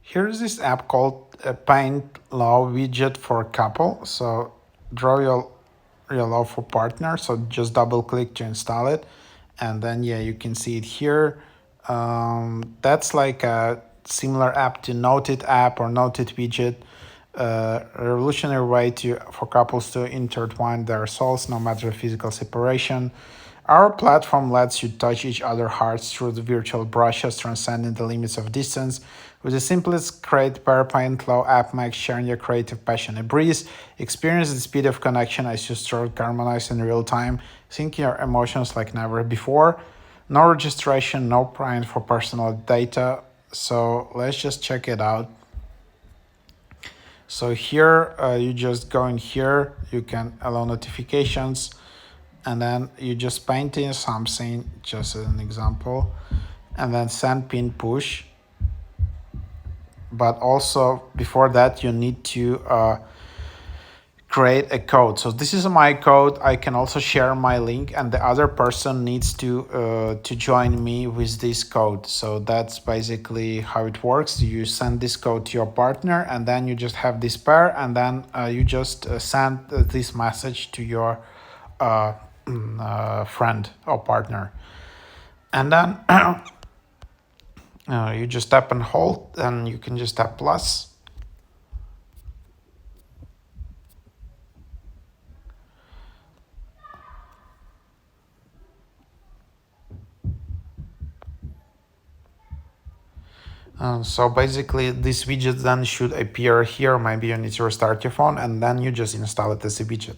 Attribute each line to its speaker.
Speaker 1: Here's this app called Paint Law Widget for Couple. So draw your lawful partner. So just double click to install it. And then, yeah, you can see it here. That's like a similar app to Noted app or Noted widget. A revolutionary way for couples to intertwine their souls no matter physical separation. Our platform lets you touch each other's hearts through the virtual brushes, transcending the limits of distance. With the simplest create Paint Law app makes sharing your creative passion a breeze. Experience the speed of connection as you start harmonize in real time, syncing your emotions like never before. No registration, no print for personal data. So let's just check it out. So here you just go in here, you can allow notifications, and then you just paint in something, just as an example, and then send pin push. But also before that you need to create a code. So this is my code. I can also share my link, and the other person needs to join me with this code. So that's basically how it works. You send this code to your partner, and then you just have this pair, and then you just send this message to your friend or partner, and then you just tap and hold, and you can just tap plus. So basically this widget then should appear here. Maybe you need to restart your phone, and then you just install it as a widget.